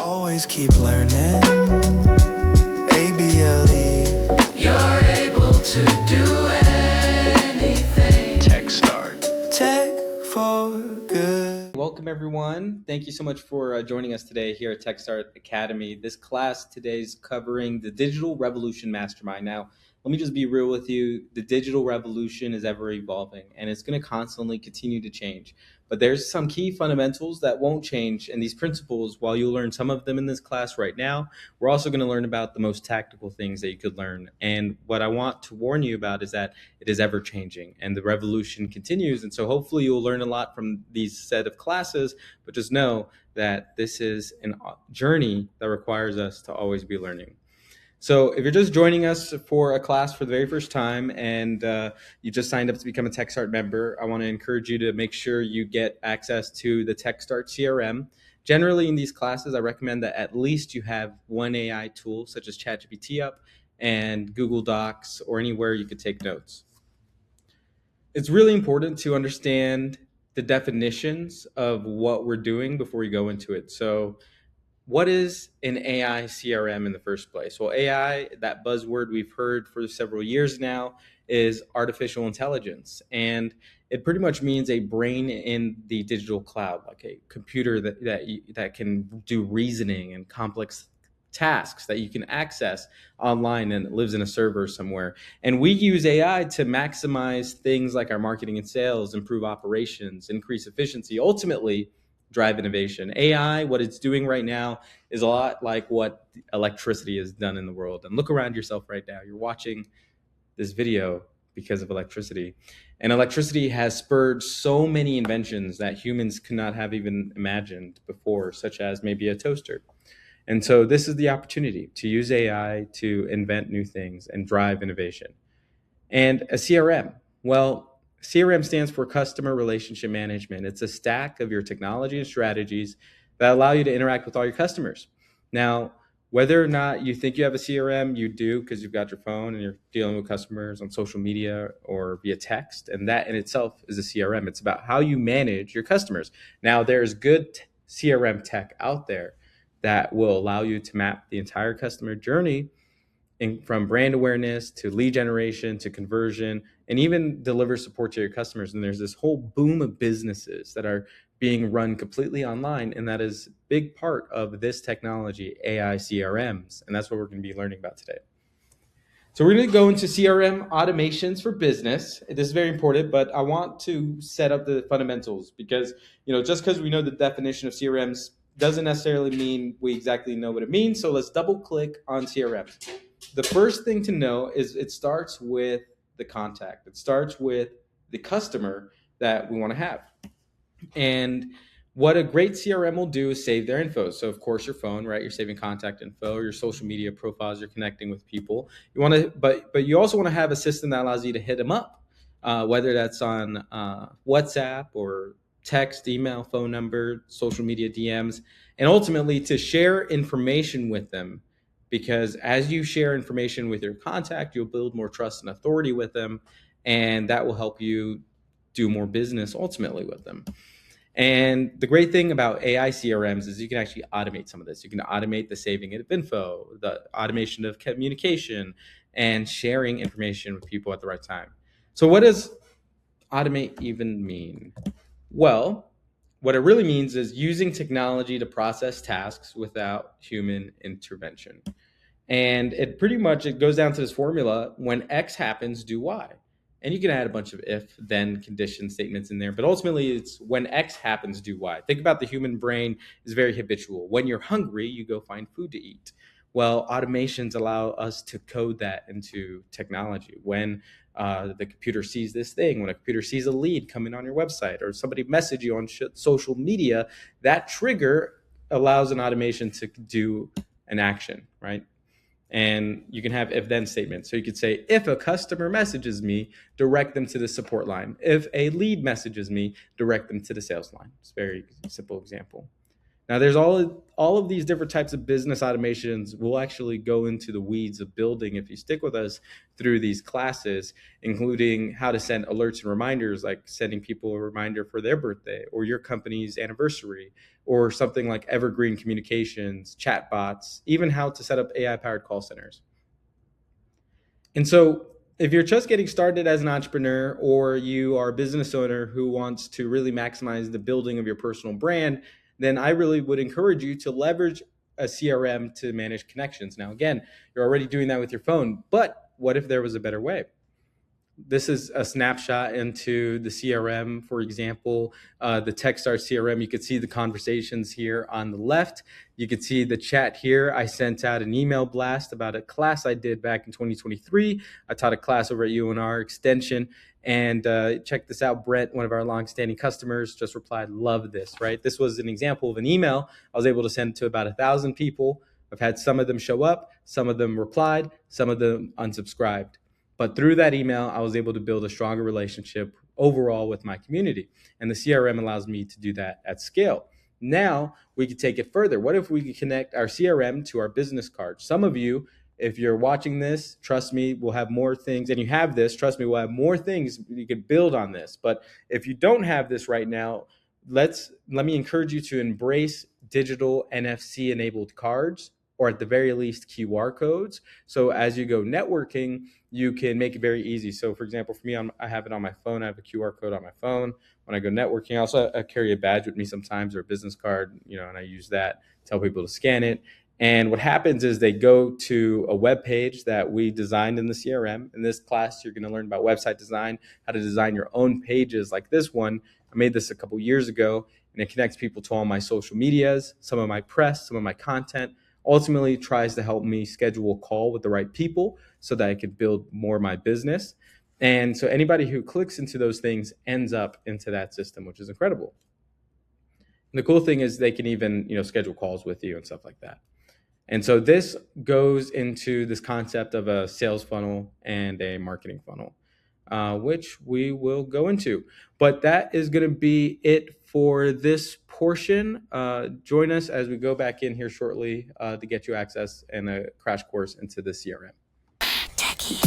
Always keep learning. ABLE. You're able to do anything. TechStart. Tech for good. Welcome everyone. Thank you so much for joining us today here at TechStart Academy. This class today is covering the Digital Revolution Mastermind. Now, let me just be real with you. The digital revolution is ever evolving and it's going to constantly continue to change. But there's some key fundamentals that won't change, and these principles, while you'll learn some of them in this class right now, we're also going to learn about the most tactical things that you could learn. And what I want to warn you about is that it is ever changing and the revolution continues. And so hopefully you'll learn a lot from these set of classes, but just know that this is a journey that requires us to always be learning. So if you're just joining us for a class for the very first time and you just signed up to become a TechStart member, I want to encourage you to make sure you get access to the TechStart CRM. Generally in these classes, I recommend that at least you have one AI tool such as ChatGPT up and Google Docs or anywhere you could take notes. It's really important to understand the definitions of what we're doing before we go into it. So what is an AI CRM in the first place? Well, AI, that buzzword we've heard for several years now, is artificial intelligence. And it pretty much means a brain in the digital cloud, like a computer that can do reasoning and complex tasks that you can access online and it lives in a server somewhere. And we use AI to maximize things like our marketing and sales, improve operations, increase efficiency, ultimately drive innovation. AI, what it's doing right now is a lot like what electricity has done in the world. And look around yourself right now. You're watching this video because of electricity. And electricity has spurred so many inventions that humans could not have even imagined before, such as maybe a toaster. And so this is the opportunity to use AI to invent new things and drive innovation. And a CRM, well, CRM stands for Customer Relationship Management. It's a stack of your technology and strategies that allow you to interact with all your customers. Now, whether or not you think you have a CRM, you do because you've got your phone and you're dealing with customers on social media or via text. And that in itself is a CRM. It's about how you manage your customers. Now, there's good CRM tech out there that will allow you to map the entire customer journey from brand awareness to lead generation to conversion, and even deliver support to your customers. And there's this whole boom of businesses that are being run completely online. And that is a big part of this technology, AI CRMs. And that's what we're going to be learning about today. So we're going to go into CRM automations for business. This is very important, but I want to set up the fundamentals because, just because we know the definition of CRMs doesn't necessarily mean we exactly know what it means. So let's double click on CRMs. The first thing to know is it starts with the contact. It starts with the customer that we want to have. And what a great CRM will do is save their info. So of course your phone, right? You're saving contact info, your social media profiles, you're connecting with people. You want to, but you also want to have a system that allows you to hit them up, whether that's on WhatsApp or text, email, phone number, social media DMs, and ultimately to share information with them. Because as you share information with your contact, you'll build more trust and authority with them, and that will help you do more business ultimately with them. And the great thing about AI CRMs is you can actually automate some of this. You can automate the saving of info, the automation of communication, and sharing information with people at the right time. So what does automate even mean? Well, what it really means is using technology to process tasks without human intervention. And it goes down to this formula: when X happens, do Y. And you can add a bunch of if, then condition statements in there. But ultimately, it's when X happens, do Y. Think about the human brain is very habitual. When you're hungry, you go find food to eat. Well, automations allow us to code that into technology. When the computer sees this thing, when a computer sees a lead coming on your website or somebody message you on social media, that trigger allows an automation to do an action, right? And you can have if-then statements. So you could say, if a customer messages me, direct them to the support line. If a lead messages me, direct them to the sales line. It's a very simple example. Now, there's all of these different types of business automations. We'll actually go into the weeds of building if you stick with us through these classes, including how to send alerts and reminders, like sending people a reminder for their birthday or your company's anniversary, or something like evergreen communications, chatbots, even how to set up AI-powered call centers. And so, if you're just getting started as an entrepreneur, or you are a business owner who wants to really maximize the building of your personal brand, then I really would encourage you to leverage a CRM to manage connections. Now, again, you're already doing that with your phone, but what if there was a better way? This is a snapshot into the CRM, for example, the TechStart CRM. You could see the conversations here on the left. You could see the chat here. I sent out an email blast about a class I did back in 2023. I taught a class over at UNR Extension. And check this out. Brent, one of our longstanding customers, just replied, "Love this," right? This was an example of an email I was able to send to about 1,000 people. I've had some of them show up, some of them replied, some of them unsubscribed. But through that email, I was able to build a stronger relationship overall with my community. And the CRM allows me to do that at scale. Now we could take it further. What if we could connect our CRM to our business card? Some of you, if you're watching this, trust me, we'll have more things. And you have this, trust me, we'll have more things you could build on this. But if you don't have this right now, let me encourage you to embrace digital NFC enabled cards, or at the very least QR codes. So as you go networking, you can make it very easy. So for example, for me, I have it on my phone. I have a QR code on my phone. When I go networking, I carry a badge with me sometimes, or a business card, and I use that, tell people to scan it. And what happens is they go to a web page that we designed in the CRM. In this class, you're going to learn about website design, how to design your own pages like this one. I made this a couple years ago, and it connects people to all my social medias, some of my press, some of my content. Ultimately tries to help me schedule a call with the right people so that I could build more of my business. And so anybody who clicks into those things ends up into that system, which is incredible. And the cool thing is they can even, schedule calls with you and stuff like that. And so this goes into this concept of a sales funnel and a marketing funnel, which we will go into. But that is going to be it for this portion. Join us as we go back in here shortly to get you access and a crash course into the CRM. Techie.